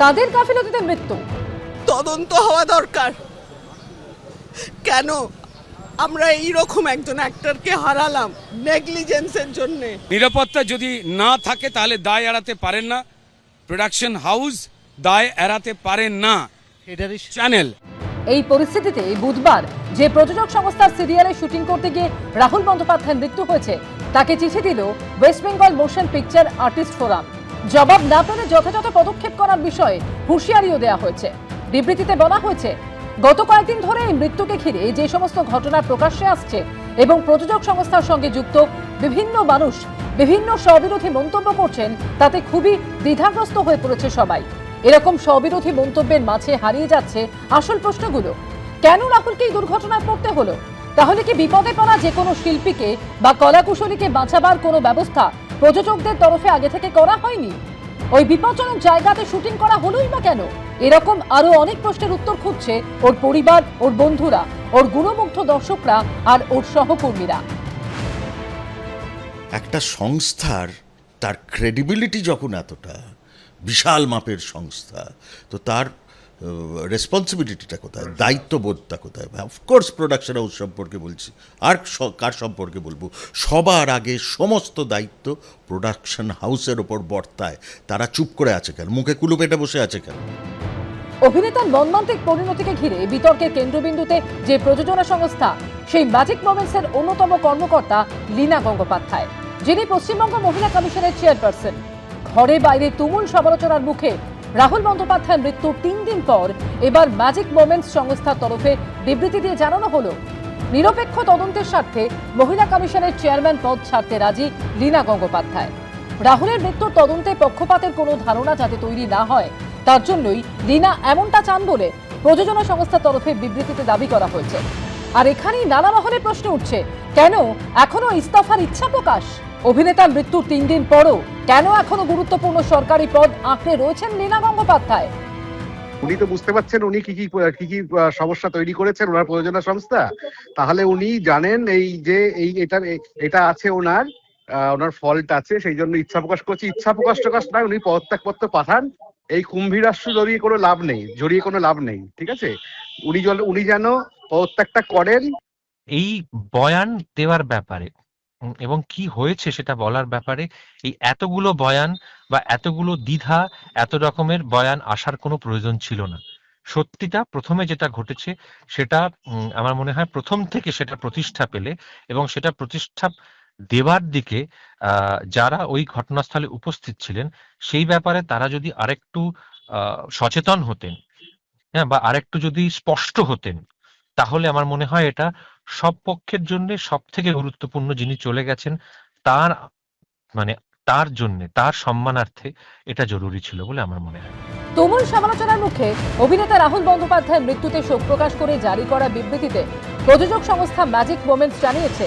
কাদের গাফিলতিতে মৃত্যু? তদন্ত হওয়া দরকার। কেন আমরা এইরকম একজন অ্যাক্টরকে হারালাম নেগলিজেন্সের জন্য? নিরাপত্তা যদি না থাকে তাহলে দায় এড়াতে পারেন না প্রোডাকশন হাউস, দায় এড়াতে পারেন না চ্যানেল। এই পরিস্থিতিতে বুধবার যে প্রযোজক সংস্থার সিরিয়ালে শুটিং করতে গিয়ে রাহুল বন্দ্যোপাধ্যায়ের মৃত্যু হয়েছে তাকে চিঠি দিল West Bengal motion picture artist forum. জবাব না পেলে যথাযথ পদক্ষেপ করার বিষয়ে হুঁশিয়ারিও দেওয়া হয়েছে। বিবৃতিতে বলা হয়েছে, গত কয়েকদিন ধরে এই মৃত্যুকে ঘিরে যে সমস্ত ঘটনা প্রকাশ্যে আসছে এবং প্রযোজক সংস্থার সঙ্গে যুক্ত বিভিন্ন মানুষ বিভিন্ন স্ববিরোধী মন্তব্য করছেন তাতে খুবই দ্বিধাগ্রস্ত হয়ে পড়েছে সবাই। এরকম স্ববিরোধী মন্তব্যের মাঝে হারিয়ে যাচ্ছে আসল প্রশ্নগুলো। কেন রাহুলকে এই দুর্ঘটনায় পড়তে হলো? তাহলে কি বিপদে পড়া যে কোনো শিল্পীকে বা কলাকুশলীকে বাঁচাবার কোনো ব্যবস্থা প্রযোজকদের তরফে আগে থেকে করা হয়নি? ওই বিপজ্জনক জায়গাতে শুটিং করা হলোই বা কেন? এরকম আরো অনেক প্রশ্নের উত্তর খুঁজছে ওর পরিবার, ওর বন্ধুরা, ওর গুণমুগ্ধ দর্শকরা আর ওর সহকর্মীরা। একটা সংস্থার তার ক্রেডিবিলিটি যখন এতটা বিশাল মাপের সংস্থা, তো তার রেসপন্সিবিলিটিটা কোথায়, দায়িত্ববোধটা কোথায়? অফকোর্স প্রোডাকশন হাউস সম্পর্কে বলছি, আর কার সম্পর্কে বলবো? সবার আগে সমস্ত দায়িত্ব প্রোডাকশন হাউসের ওপর বর্তায়। তারা চুপ করে আছে কেন? মুখে কুলু পেটে বসে আছে কেন? অভিনেতার মর্মান্তিক পরিণতিকে ঘিরে বিতর্কের কেন্দ্রবিন্দুতে যে প্রযোজনা সংস্থা, সেই ম্যাজিক মোমেন্টসের অন্যতম কর্মকর্তা লীনা গঙ্গোপাধ্যায়, যিনি পশ্চিমবঙ্গ মহিলা কমিশনের চেয়ারপারসন। ঘরে বাইরে তুমুল সমালোচনার মুখে রাহুল বন্দ্যোপাধ্যায়ের মৃত্যুর 3 দিন পর এবার ম্যাজিক মোমেন্টস সংস্থার তরফে বিবৃতি দিয়ে জানানো হলো, নিরপেক্ষ তদন্তের স্বার্থে মহিলা কমিশনের চেয়ারম্যান পদ ছাড়তে রাজি লীনা গঙ্গোপাধ্যায়। রাহুলের মৃত্যুর তদন্তে পক্ষপাতের কোনো ধারণা যাতে তৈরি না হয় তার জন্যই লীনা এমনটা চান বলে প্রযোজনা সংস্থার তরফে বিবৃতিতে দাবি করা হয়েছে। আর এখানেই নানা মহলে প্রশ্ন উঠছে, কেন এখনো ইস্তফার ইচ্ছা প্রকাশ? অভিনেতার মৃত্যুর 3 দিন পরও কেন এখনো গুরুত্বপূর্ণ সরকারি পদ আঁকড়ে রয়েছেন লীনা গঙ্গোপাধ্যায়? উনি তো বুঝতে পারছেন উনি কি কি সমস্যা তৈরি করেছেন ওনার প্রযোজনা সংস্থা। তাহলে উনি জানেন এই যে এটা আছে ওনার ফল্ট আছে, সেই জন্য ইচ্ছা প্রকাশ করছে। ইচ্ছা প্রকাশ নয়, উনি পদত্যাগপত্র পাঠান। এই কুম্ভীরাস্যু জড়িয়ে কোনো লাভ নেই, ঠিক আছে? উনি যেন পদত্যাগটা করেন। এই বয়ান দেওয়ার ব্যাপারে এবং কি হয়েছে সেটা বলার ব্যাপারে এই এতগুলো বয়ান বা এতগুলো দ্বিধা, এত রকমের বয়ান আসার কোনো প্রয়োজন ছিল না। সত্যিটা প্রথমে যেটা ঘটেছে সেটা আমার মনে হয় প্রথম থেকে সেটা প্রতিষ্ঠা পেলে এবং সেটা প্রতিষ্ঠা দেওয়ার দিকে যারা ওই ঘটনাস্থলে উপস্থিত ছিলেন সেই ব্যাপারে তারা যদি আরেকটু সচেতন হতেন, হ্যাঁ, বা আরেকটু যদি স্পষ্ট হতেন, তাহলে আমার মনে হয় এটা সব পক্ষের জন্য সব থেকে গুরুত্বপূর্ণ, যিনি চলে গেছেন তার মানে তার জন্য, তার সম্মানার্থে এটা জরুরি ছিল বলে আমার মনে হয়। তুমুল সমালোচনার মুখে অভিনেতা রাহুল বন্দ্যোপাধ্যায়ের মৃত্যুতে শোক প্রকাশ করে জারি করা বিবৃতিতে প্রযোজক সংস্থা ম্যাজিক মোমেন্টস জানিয়েছে,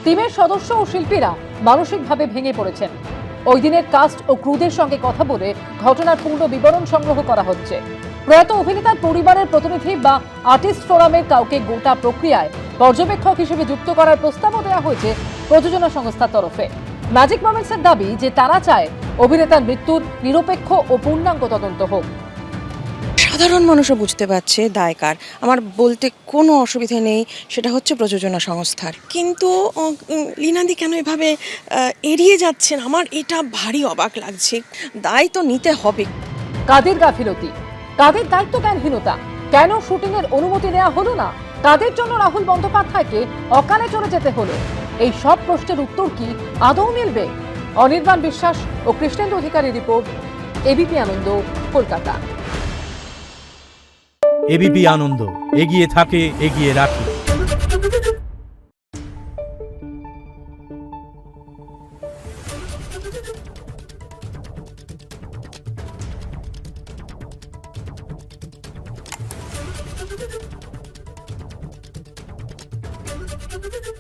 টিমের সদস্য ও শিল্পীরা মানসিকভাবে ভেঙে পড়েছেন। ওই দিনের কাস্ট ও ক্রুদের সঙ্গে কথা বলে ঘটনার পূর্ণ বিবরণ সংগ্রহ করা হচ্ছে। প্রয়াত অভিনেতার পরিবারের প্রতিনিধি বা আর্টিস্ট ফোরামের কাউকে গোটা প্রক্রিয়ায় পর্যবেক্ষক হিসেবে যুক্ত করার প্রস্তাবও দেওয়া হয়েছে প্রযোজনা সংস্থার তরফে। ম্যাজিক মোমেন্টসের দাবি যে তারা চায় অভিনেতার মৃত্যুর নিরপেক্ষ ও পূর্ণাঙ্গ তদন্ত হোক। সাধারণ মানুষও বুঝতে পারছে দায় কার, আমার বলতে কোনো অসুবিধা নেই, সেটা হচ্ছে প্রযোজনা সংস্থার। কিন্তু লীনাদি কেন এভাবে এড়িয়ে যাচ্ছেন, আমার এটা ভারী অবাক লাগছে। দায় তো নিতে হবে। কাদের গাফিলতি, কাদের দায়িত্ব জ্ঞানহীনতা, কেন শুটিংয়ের অনুমতি নেওয়া হলো না, কাদের জন্য রাহুল বন্দ্যোপাধ্যায়কে অকালে চলে যেতে হলো? এই সব প্রশ্নের উত্তর কি আদৌ মিলবে? অনির্বাণ বিশ্বাস ও কৃষ্ণেন্দু অধিকারী রিপোর্ট, এবিপি আনন্দ, কলকাতা। এবিপি আনন্দ, এগিয়ে থাকে, এগিয়ে রাখে। Thank you.